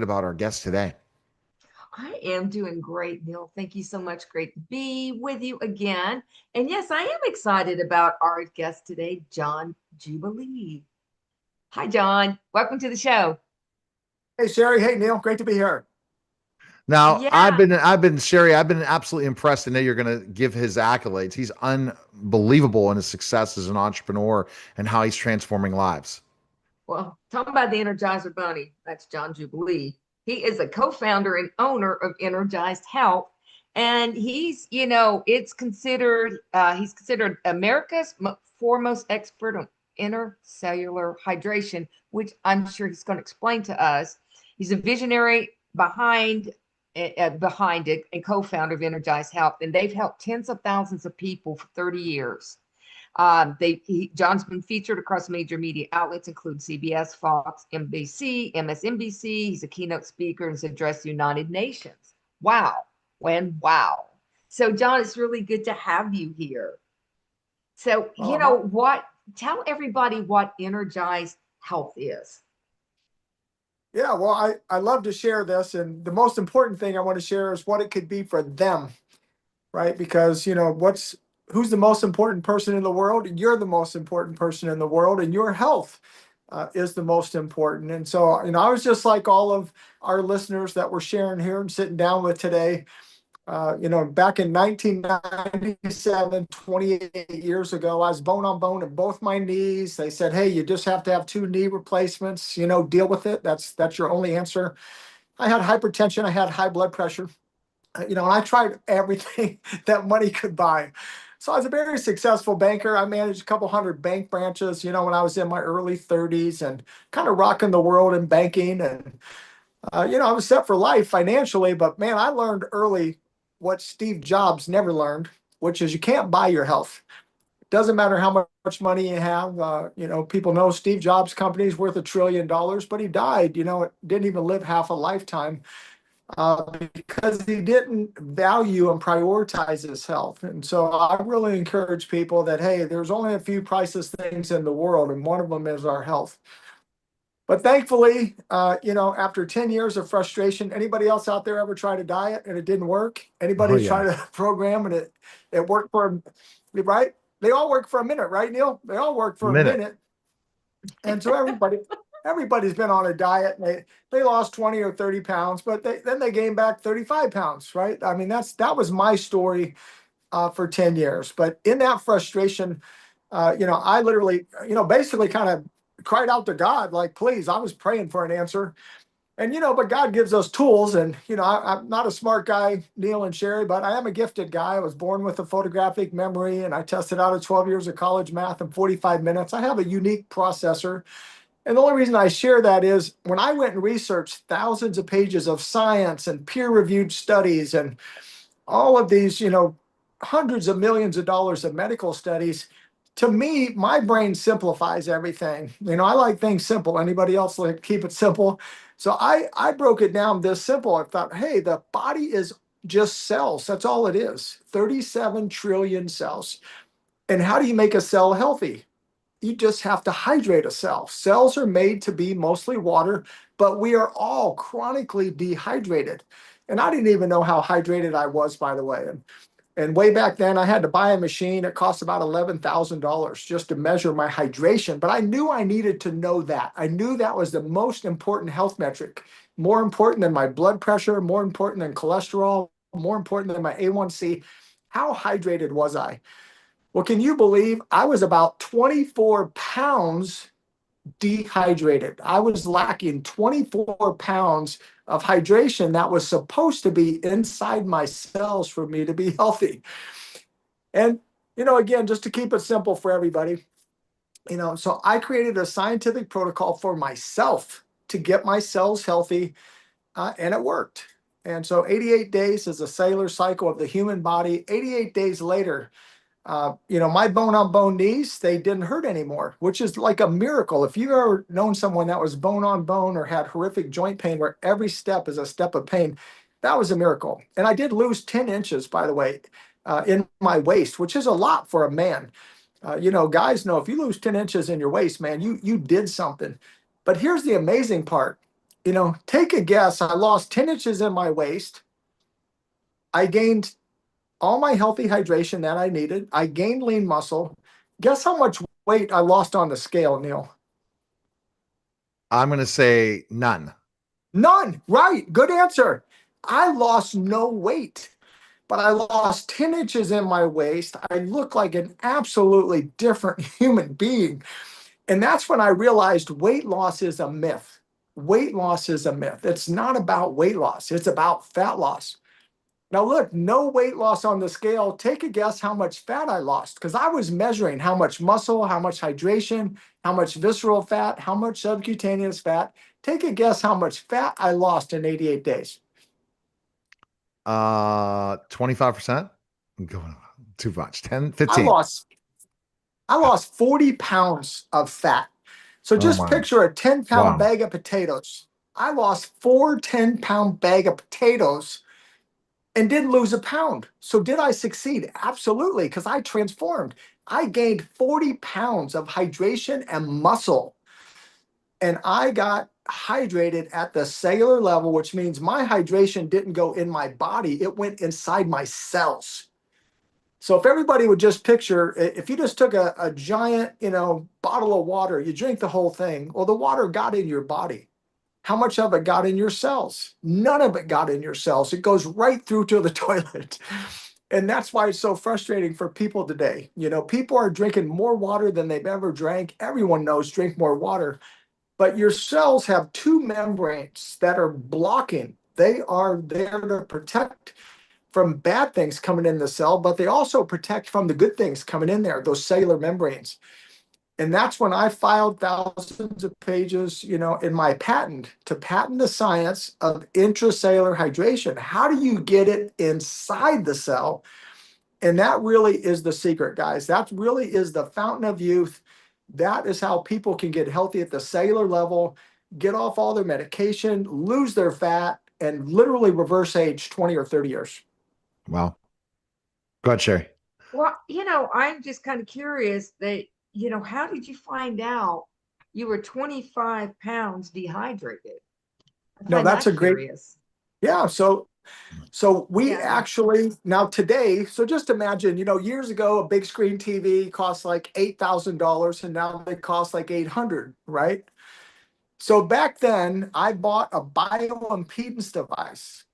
about our guest today? I am doing great, Neil. Thank you so much. Great to be with you again. And yes, I am excited about our guest today, John Jubilee. Hi, John. Welcome to the show. Hey, Sherry. Hey, Neil. Great to be here. Now, Yeah. Sherry, I've been absolutely impressed. I know you're going to give his accolades. He's unbelievable in his success as an entrepreneur and how he's transforming lives. Well, talking about the Energizer Bunny, that's John Jubilee. He is a co-founder and owner of Energized Health. And he's considered America's foremost expert on intercellular hydration, which I'm sure he's going to explain to us. He's a visionary behind it and co-founder of Energized Health, and they've helped tens of thousands of people for 30 years. John's been featured across major media outlets, including CBS, Fox, NBC, MSNBC. He's a keynote speaker and has addressed the United Nations. Wow. Wow. So, John, it's really good to have you here. So, Uh-huh. tell everybody what Energized Health is. Yeah, well, I love to share this. And the most important thing I want to share is what it could be for them, right? Because, who's the most important person in the world? You're the most important person in the world, and your health is the most important. And so, I was just like all of our listeners that we're sharing here and sitting down with today. Back in 1997, 28 years ago, I was bone on bone in both my knees. They said, "Hey, you just have to have two knee replacements. Deal with it. That's your only answer." I had hypertension. I had high blood pressure. And I tried everything that money could buy. So I was a very successful banker. I managed a couple hundred bank branches, when I was in my early 30s and kind of rocking the world in banking. And I was set for life financially, but man, I learned early what Steve Jobs never learned, which is you can't buy your health. It doesn't matter how much money you have. People know Steve Jobs' company is worth $1 trillion, but he died. Didn't even live half a lifetime because he didn't value and prioritize his health. And so I really encourage people that, hey, there's only a few priceless things in the world, and one of them is our health. But thankfully, after 10 years of frustration, anybody else out there ever tried a diet and it didn't work? Oh Anybody yeah, tried a program and it worked for, right? They all work for a minute, right, Neil? They all work a for a minute. minute. And so everybody's been on a diet and they lost 20 or 30 pounds, but then they gained back 35 pounds, right? I mean, that was my story for 10 years. But in that frustration, I literally, basically kind of cried out to God, like, please, I was praying for an answer. And, but God gives us tools. And, I'm not a smart guy, Neil and Sherry, but I am a gifted guy. I was born with a photographic memory, and I tested out of 12 years of college math in 45 minutes. I have a unique processor. And the only reason I share that is when I went and researched thousands of pages of science and peer-reviewed studies and all of these, hundreds of millions of dollars of medical studies, to me, my brain simplifies everything. I like things simple. Anybody else like keep it simple? So I broke it down this simple. I thought, hey, the body is just cells. That's all it is. 37 trillion cells. And how do you make a cell healthy? You just have to hydrate a cell. Cells are made to be mostly water, but we are all chronically dehydrated. And I didn't even know how hydrated I was, by the way. And way back then, I had to buy a machine. It cost about $11,000 just to measure my hydration. But I knew I needed to know that. I knew that was the most important health metric, more important than my blood pressure, more important than cholesterol, more important than my A1C. How hydrated was I? Well, can you believe I was about 24 pounds dehydrated? I was lacking 24 pounds of hydration that was supposed to be inside my cells for me to be healthy. And, again, just to keep it simple for everybody, so I created a scientific protocol for myself to get my cells healthy, and it worked. And so 88 days is a cellular cycle of the human body. 88 days later, my bone on bone knees, they didn't hurt anymore, which is like a miracle. If you've ever known someone that was bone on bone or had horrific joint pain where every step is a step of pain, that was a miracle. And I did lose 10 inches, by the way, in my waist, which is a lot for a man. Guys know if you lose 10 inches in your waist, man, you did something. But here's the amazing part take a guess. I lost 10 inches in my waist. I gained all my healthy hydration that I needed. I gained lean muscle. Guess how much weight I lost on the scale, Neil? I'm going to say none. None. Right. Good answer. I lost no weight, but I lost 10 inches in my waist. I look like an absolutely different human being. And that's when I realized weight loss is a myth. Weight loss is a myth. It's not about weight loss, it's about fat loss. Now, look, no weight loss on the scale. Take a guess how much fat I lost, because I was measuring how much muscle, how much hydration, how much visceral fat, how much subcutaneous fat. Take a guess how much fat I lost in 88 days. 25%. I'm going too much. 10, I 15. lost I lost 40 pounds of fat. So Oh just my. picture a 10-pound Wow. bag of potatoes. I lost 4 10-pound bag of potatoes and didn't lose a pound. So did I succeed? Absolutely, because I transformed. I gained 40 pounds of hydration and muscle. And I got hydrated at the cellular level, which means my hydration didn't go in my body, it went inside my cells. So if everybody would just picture, if you just took a giant, bottle of water, you drink the whole thing. Well, the water got in your body. How much of it got in your cells? None of it got in your cells. It goes right through to the toilet. And that's why it's so frustrating for people today. People are drinking more water than they've ever drank. Everyone knows drink more water. But your cells have two membranes that are blocking. They are there to protect from bad things coming in the cell, but they also protect from the good things coming in there, those cellular membranes. And that's when I filed thousands of pages, in my patent to patent the science of intracellular hydration. How do you get it inside the cell? And that really is the secret, guys. That really is the fountain of youth. That is how people can get healthy at the cellular level, get off all their medication, lose their fat, and literally reverse age 20 or 30 years. Wow. Go ahead, Sherrie. Well, I'm just kind of curious that, how did you find out you were 25 pounds dehydrated? No, that's a great, curious. yeah. So we Yeah. actually now today, so just imagine, years ago, a big screen TV cost like $8,000 and now they cost like 800, right? So back then I bought a bioimpedance device,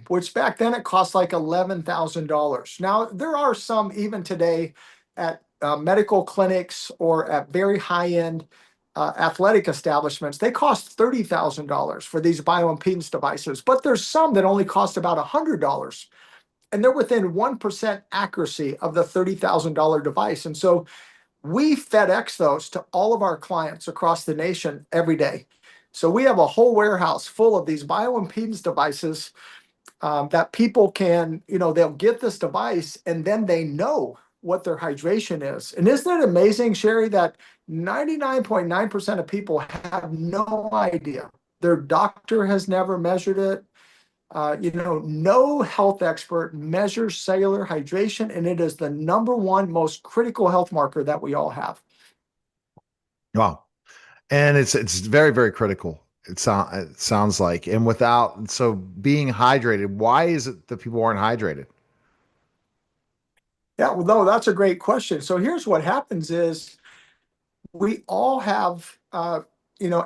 which back then it cost like $11,000. Now there are some even today at medical clinics or at very high-end athletic establishments. They cost $30,000 for these bioimpedance devices, but there's some that only cost about $100, and they're within 1% accuracy of the $30,000 device. And so we FedEx those to all of our clients across the nation every day. So we have a whole warehouse full of these bioimpedance devices that people can, they'll get this device and then they know what their hydration is. And isn't it amazing, Sherrie, that 99.9% of people have no idea. Their doctor has never measured it. No health expert measures cellular hydration, and it is the number one most critical health marker that we all have. Wow. And it's very, very critical. It sounds like. And so being hydrated, why is it that people aren't hydrated? Yeah, well, no, that's a great question. So here's what happens is we all have,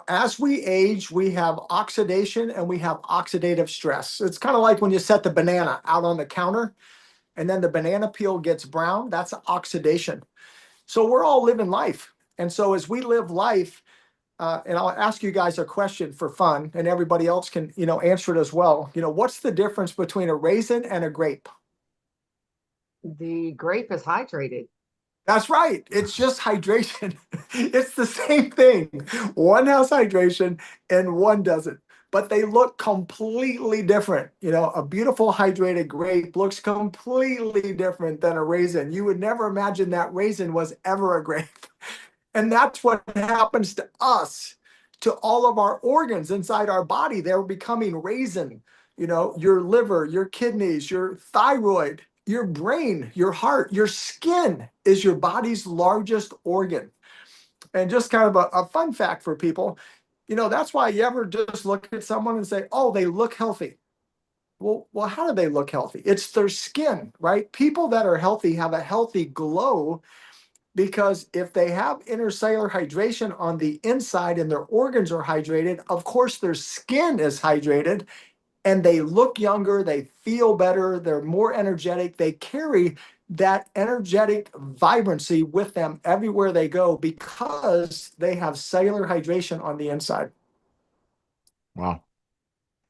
as we age, we have oxidation and we have oxidative stress. It's kind of like when you set the banana out on the counter and then the banana peel gets brown, that's oxidation. So we're all living life. And so as we live life, and I'll ask you guys a question for fun, and everybody else can, answer it as well. What's the difference between a raisin and a grape? The grape is hydrated. That's right. It's just hydration. It's the same thing. One has hydration and one doesn't, but they look completely different. A beautiful hydrated grape looks completely different than a raisin. You would never imagine that raisin was ever a grape. And that's what happens to us, to all of our organs inside our body. They're becoming raisin. Your liver, your kidneys, your thyroid, your brain, your heart, your skin is your body's largest organ. And just kind of a fun fact for people, That's why you ever just look at someone and say, oh, they look healthy. Well, how do they look healthy? It's their skin, right? People that are healthy have a healthy glow because if they have intercellular hydration on the inside and their organs are hydrated, of course their skin is hydrated and they look younger, they feel better, they're more energetic, they carry that energetic vibrancy with them everywhere they go because they have cellular hydration on the inside. Wow.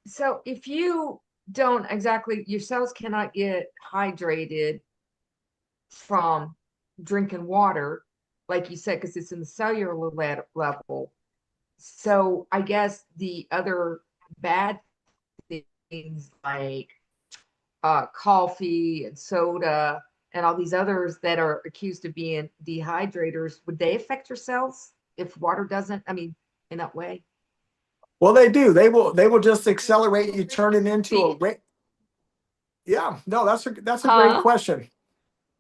So if you don't exactly, your cells cannot get hydrated from drinking water, like you said, because it's in the cellular level. So I guess the other bad things like coffee and soda and all these others that are accused of being dehydrators, would they affect your cells if water doesn't? I mean, in that way? Well, they do. They will just accelerate you, turn it into a yeah. No, that's a great Huh? question.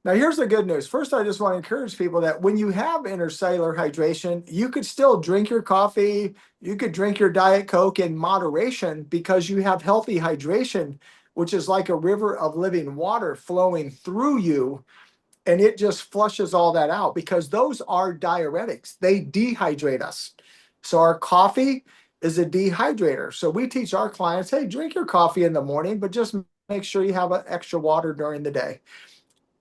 Now, here's the good news. First, I just want to encourage people that when you have intercellular hydration, you could still drink your coffee, you could drink your Diet Coke in moderation because you have healthy hydration, which is like a river of living water flowing through you, and it just flushes all that out because those are diuretics. They dehydrate us. So our coffee is a dehydrator. So we teach our clients, hey, drink your coffee in the morning, but just make sure you have extra water during the day.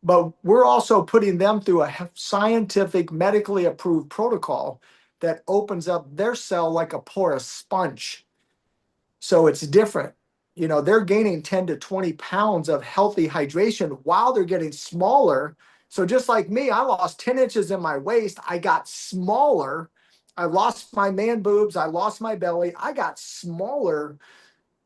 But we're also putting them through a scientific, medically approved protocol that opens up their cell like a porous sponge. So it's different. They're gaining 10 to 20 pounds of healthy hydration while they're getting smaller. So just like me, I lost 10 inches in my waist. I got smaller. I lost my man boobs. I lost my belly. I got smaller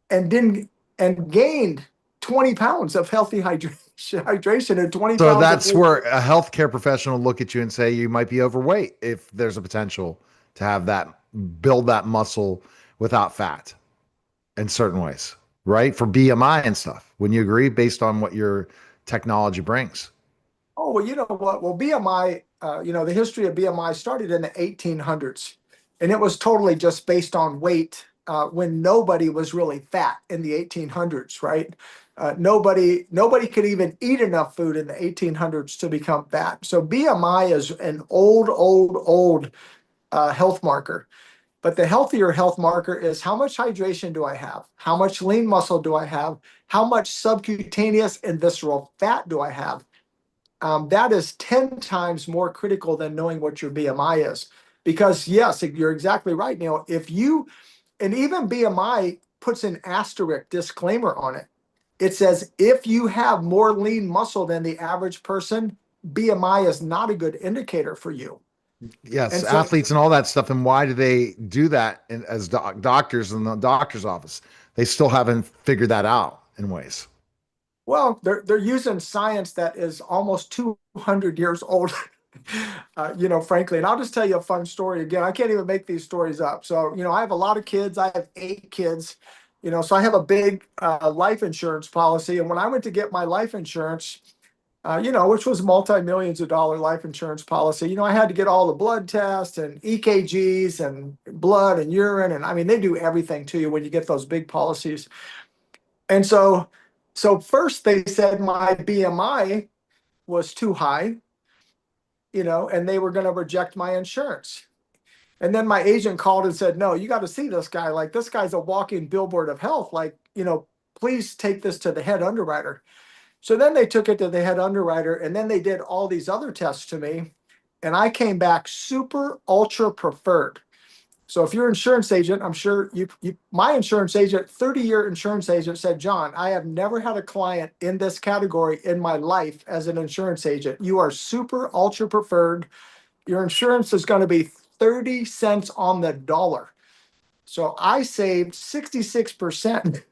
and didn't and gained 20 pounds of healthy hydration and 20 So pounds of that's weight. where a healthcare professional will look at you and say you might be overweight if there's a potential to have that build that muscle without fat in certain ways, right? For BMI and stuff. Wouldn't you agree based on what your technology brings? Oh, well, you know what? Well, BMI, the history of BMI started in the 1800s, and it was totally just based on weight when nobody was really fat in the 1800s, right? Nobody could even eat enough food in the 1800s to become fat. So BMI is an old health marker. But the healthier health marker is how much hydration do I have? How much lean muscle do I have? How much subcutaneous and visceral fat do I have? That is 10 times more critical than knowing what your BMI is. Because, yes, you're exactly right, Neil. And even BMI puts an asterisk disclaimer on it. It says if you have more lean muscle than the average person, BMI is not a good indicator for you. Yes, And so, athletes and all that stuff. And why do they do that as doctors in the doctor's office? They still haven't figured that out in ways. well, they're using science that is almost 200 years old, frankly. And I'll just tell you a fun story again. I can't even make these stories up. So, I have a lot of kids. I have 8 kids, so I have a big life insurance policy. And when I went to get my life insurance, which was multi-millions of dollar life insurance policy, I had to get all the blood tests and EKGs and blood and urine. And I mean, they do everything to you when you get those big policies. And so first they said my BMI was too high, and they were going to reject my insurance. And then my agent called and said, no, you got to see this guy. Like, this guy's a walking billboard of health. Like, please take this to the head underwriter. So then they took it to the head underwriter, and then they did all these other tests to me. And I came back super ultra preferred. So if you're an insurance agent, I'm sure my insurance agent, 30-year insurance agent said, John, I have never had a client in this category in my life as an insurance agent. You are super ultra preferred. Your insurance is going to be 30 cents on the dollar. So I saved 66%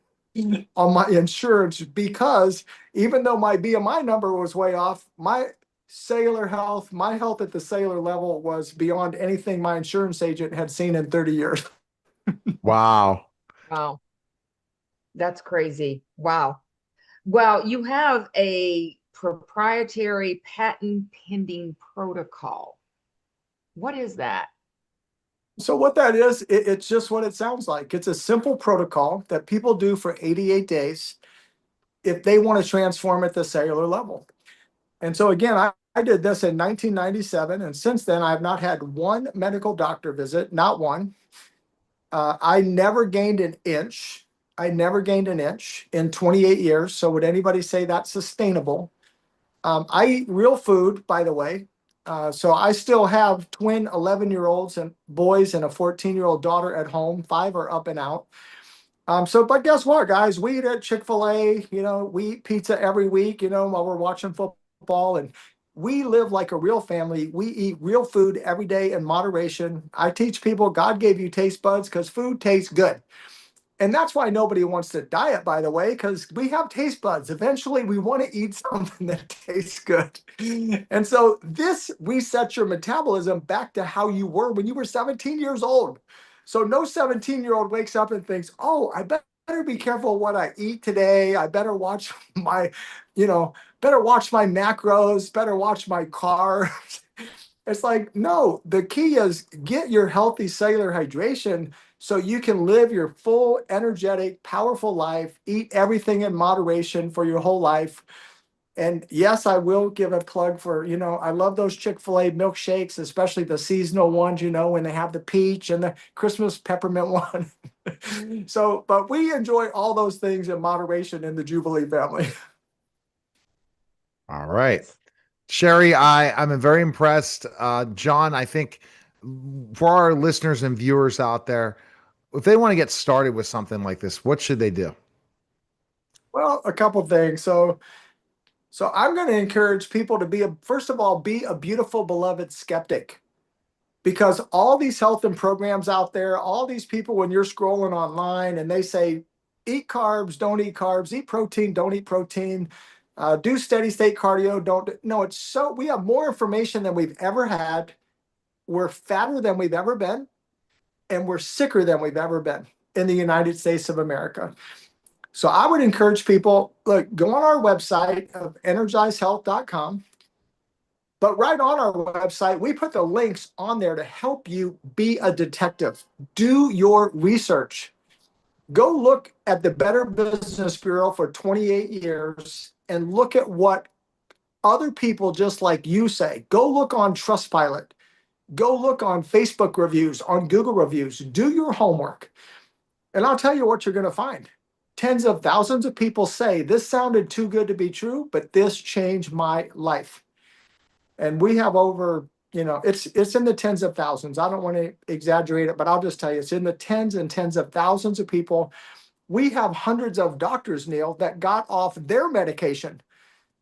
on my insurance because even though my BMI number was way off, my cellular health, my health at the cellular level was beyond anything my insurance agent had seen in 30 years. Wow. Wow. That's crazy. Wow. Well, you have a proprietary patent pending protocol. What is that? So what that is, it's just what it sounds like. It's a simple protocol that people do for 88 days if they want to transform at the cellular level. And so again, I did this in 1997, and since then I've not had one medical doctor visit, not one. I never gained an inch. I never gained an inch in 28 years. So would anybody say that's sustainable? I eat real food, by the way. So I still have twin 11-year-olds and boys and a 14-year-old daughter at home. 5 are up and out. But guess what, guys? We eat at Chick-fil-A, we eat pizza every week, while we're watching football. And we live like a real family. We eat real food every day in moderation. I teach people God gave you taste buds because food tastes good. And that's why nobody wants to diet, by the way, because we have taste buds. Eventually, we want to eat something that tastes good. And so this resets your metabolism back to how you were when you were 17 years old. So no 17-year-old wakes up and thinks, oh, I better be careful what I eat today. I better watch better watch my macros, better watch my carbs. It's like, no, the key is get your healthy cellular hydration so you can live your full, energetic, powerful life, eat everything in moderation for your whole life. And yes, I will give a plug for, I love those Chick-fil-A milkshakes, especially the seasonal ones, when they have the peach and the Christmas peppermint one. So, but we enjoy all those things in moderation in the Jubilee family. All right. Sherrie, I'm very impressed. John, I think for our listeners and viewers out there, if they want to get started with something like this, what should they do? Well, a couple things. So I'm going to encourage people to first of all, be a beautiful, beloved skeptic. Because all these health and programs out there, all these people, when you're scrolling online and they say, eat carbs, don't eat carbs, eat protein, don't eat protein, do steady state cardio, don't. No, we have more information than we've ever had. We're fatter than we've ever been, and we're sicker than we've ever been in the United States of America. So I would encourage people, look, go on our website of energizedhealth.com. But right on our website, we put the links on there to help you be a detective. Do your research. Go look at the Better Business Bureau for 28 years and look at what other people just like you say. Go look on Trustpilot. Go look on Facebook reviews, on Google reviews. Do your homework. And I'll tell you what you're going to find. Tens of thousands of people say, this sounded too good to be true, but this changed my life. And we have over, it's in the tens of thousands. I don't want to exaggerate it, but I'll just tell you, it's in the tens and tens of thousands of people. We have hundreds of doctors, Neil, that got off their medication,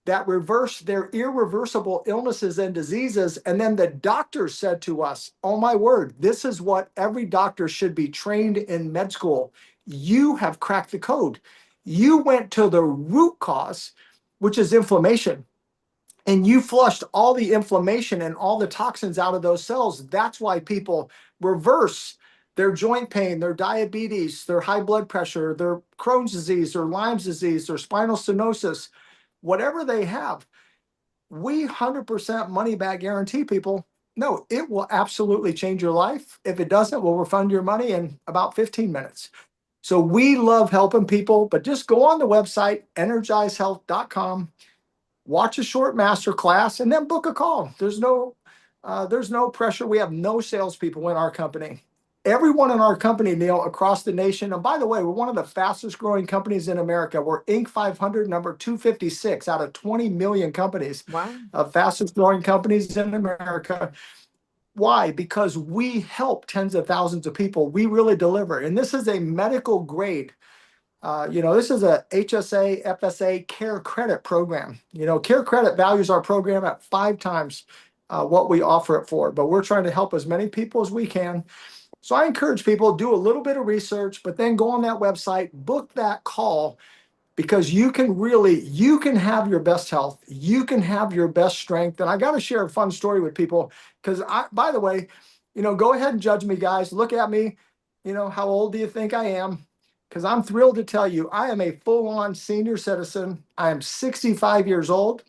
that reversed their irreversible illnesses and diseases. And then the doctor said to us, oh my word, this is what every doctor should be trained in med school. You have cracked the code. You went to the root cause, which is inflammation. And you flushed all the inflammation and all the toxins out of those cells. That's why people reverse their joint pain, their diabetes, their high blood pressure, their Crohn's disease, their Lyme's disease, their spinal stenosis, whatever they have. We 100% money back guarantee people. No, it will absolutely change your life. If it doesn't, we'll refund your money in about 15 minutes. So we love helping people, but just go on the website, energizedhealth.com. Watch a short master class and then book a call. There's no pressure. We have no salespeople in our company. Everyone in our company, Neil, across the nation. And by the way, we're one of the fastest growing companies in America. We're Inc. 500, number 256 out of 20 million companies. Wow. Fastest growing companies in America. Why? Because we help tens of thousands of people. We really deliver. And this is a medical grade. This is a HSA, FSA Care Credit program. Care Credit values our program at 5 times what we offer it for, but we're trying to help as many people as we can. So I encourage people to do a little bit of research, but then go on that website, book that call, because you can have your best health. You can have your best strength. And I got to share a fun story with people because by the way, go ahead and judge me, guys. Look at me. How old do you think I am? Because I'm thrilled to tell you, I am a full-on senior citizen. I am 65 years old.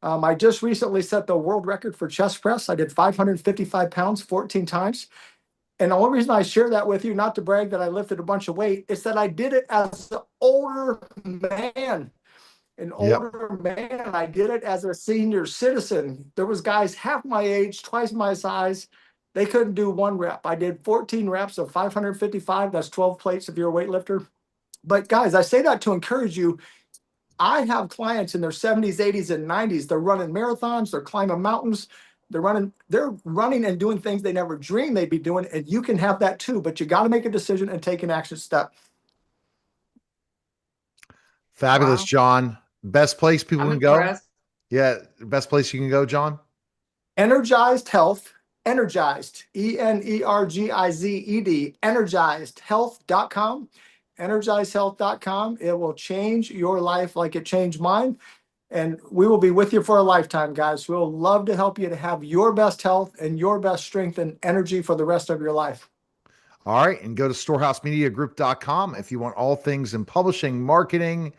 I just recently set the world record for chest press. I did 555 pounds 14 times. And the only reason I share that with you, not to brag that I lifted a bunch of weight, is that I did it as an older man. An Yep. older man. I did it as a senior citizen. There was guys half my age, twice my size. They couldn't do 1 rep. I did 14 reps of 555. That's 12 plates if you're a weightlifter. But guys, I say that to encourage you. I have clients in their 70s, 80s, and 90s. They're running marathons, they're climbing mountains, they're running and doing things they never dreamed they'd be doing. And you can have that too, but you got to make a decision and take an action step. Fabulous, Wow. John. Best place people I'm can go. impressed. Yeah, best place you can go, John. Energized Health, Energized, ENERGIZED, energizedhealth.com, energizedhealth.com. It will change your life like it changed mine. And we will be with you for a lifetime, guys. We'll love to help you to have your best health and your best strength and energy for the rest of your life. All right. And go to storehousemediagroup.com if you want all things in publishing, marketing,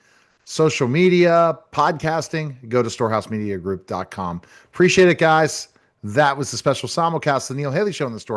social media, podcasting. Go to storehousemediagroup.com. Appreciate it, guys. That was the special simulcast of the Neil Haley Show in the Storehouse.